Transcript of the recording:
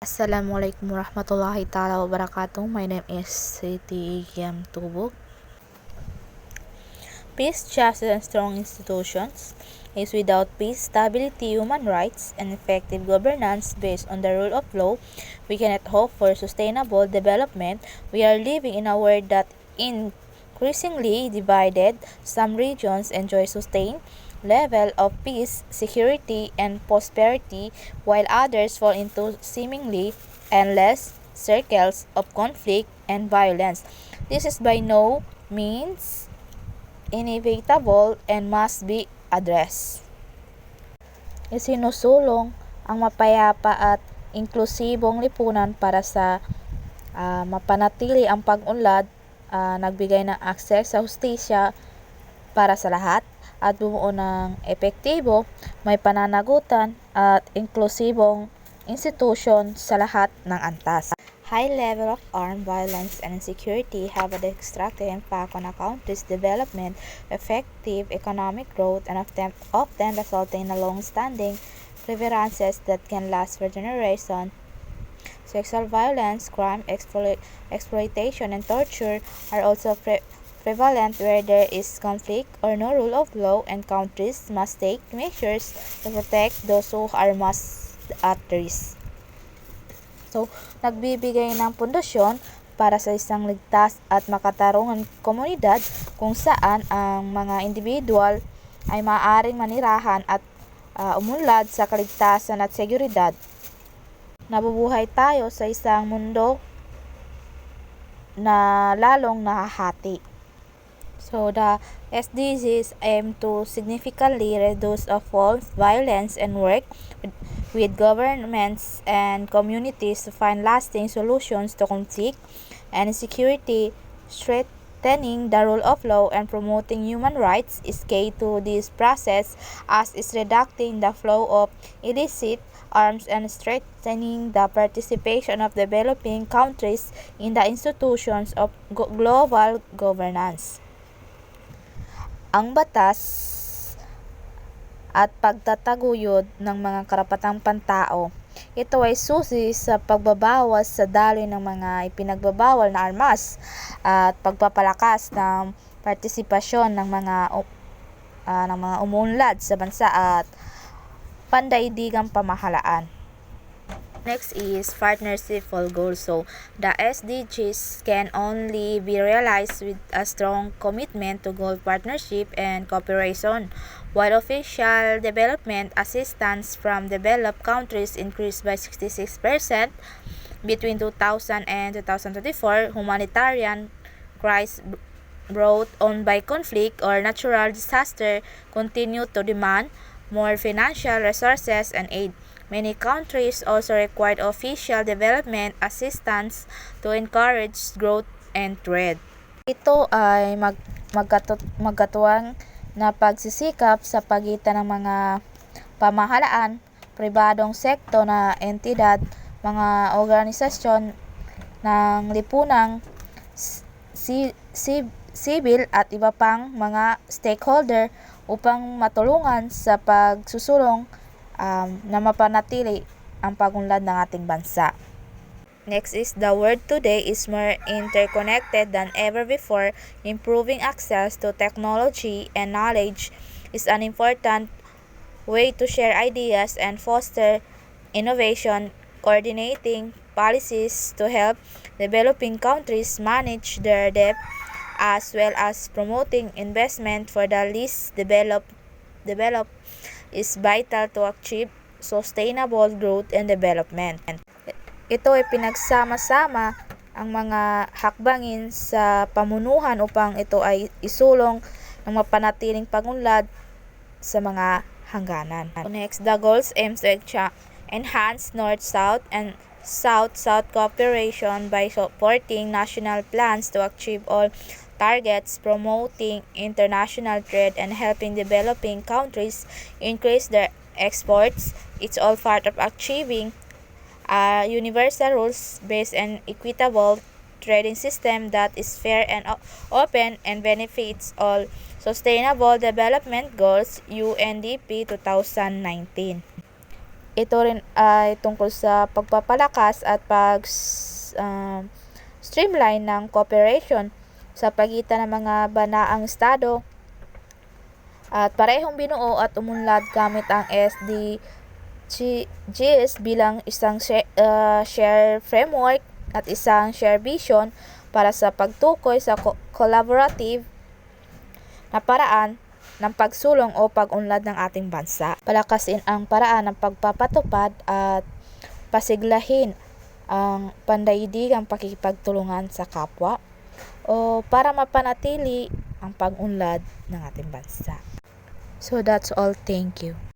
Assalamualaikum warahmatullahi ta'ala wabarakatuh. My name is Siti Giam Tubuk. Peace, justice, and strong institutions is without peace, stability, human rights, and effective governance based on the rule of law, we cannot hope for sustainable development. We are living in a world that increasingly divided. Some regions enjoy sustained level of peace, security, and prosperity, while others fall into seemingly endless circles of conflict and violence. This is by no means inevitable and must be addressed. Isinusulong ang mapayapa at inklusibong lipunan para sa mapanatili ang pag-unlad, nagbigay ng akses sa hustisya para sa lahat, at bumuo ng epektibo, may pananagutan at inklusibong institusyon sa lahat ng antas. High level of armed violence and insecurity have a destructive impact on a country's development, effective economic growth, and often resulting in long-standing grievances that can last for generations. Sexual violence, crime, exploitation, and torture are also prevalent where there is conflict or no rule of law, and countries must take measures to protect those who are most at risk. So, nagbibigay ng pundasyon para sa isang ligtas at makatarungang komunidad kung saan ang mga individual ay maaaring manirahan at umunlad sa kaligtasan at seguridad. Nabubuhay tayo sa isang mundo na lalong nahahati. So, the SDGs aim to significantly reduce forms, violence, and work with governments and communities to find lasting solutions to conflict and insecurity. Strengthening the rule of law and promoting human rights is key to this process, as is reducing the flow of illicit arms and strengthening the participation of developing countries in the institutions of global governance. Ang batas at pagtataguyod ng mga karapatang pantao. Ito ay susi sa pagbabawas sa daloy ng mga ipinagbabawal na armas at pagpapalakas ng partisipasyon ng mga umunlad sa bansa at pandaigdigang pamahalaan. Next is partnership for goals. So, the SDGs can only be realized with a strong commitment to goal partnership and cooperation. While official development assistance from developed countries increased by 66% between 2000 and 2024, humanitarian crises brought on by conflict or natural disaster continue to demand more financial resources and aid. Many countries also require official development assistance to encourage growth and trade. Ito ay magkatuwang na pagsisikap sa pagitan ng mga pamahalaan, pribadong sektor na entidad, mga organisasyon ng lipunang sibil at iba pang mga stakeholder upang matulungan sa pagsusulong na mapanatili ang pag-unlad ng ating bansa. Next is the world today is more interconnected than ever before. Improving access to technology and knowledge is an important way to share ideas and foster innovation. Coordinating policies to help developing countries manage their debt, as well as promoting investment for the least developed is vital to achieve sustainable growth and development. Ito ay pinagsama-sama ang mga hakbangin sa pamunuhan upang ito ay isulong ng mapanatiling pag-unlad sa mga hangganan. Next, the goals aims to enhance North-South and South-South cooperation by supporting national plans to achieve all targets, promoting international trade, and helping developing countries increase their exports. It's all part of achieving a universal rules-based and equitable trading system that is fair and open and benefits all. Sustainable Development Goals, UNDP 2019. Ito rin ay tungkol sa pagpapalakas at streamline ng cooperation sa pagitan ng mga banaang estado at parehong binuo at umunlad gamit ang SDGs bilang isang share framework at isang share vision para sa pagtukoy sa collaborative na paraan ng pagsulong o pag-unlad ng ating bansa. Palakasin ang paraan ng pagpapatupad at pasiglahin ang pandaigdigang pakikipagtulungan sa kapwa o para mapanatili ang pag-unlad ng ating bansa. So that's all. Thank you.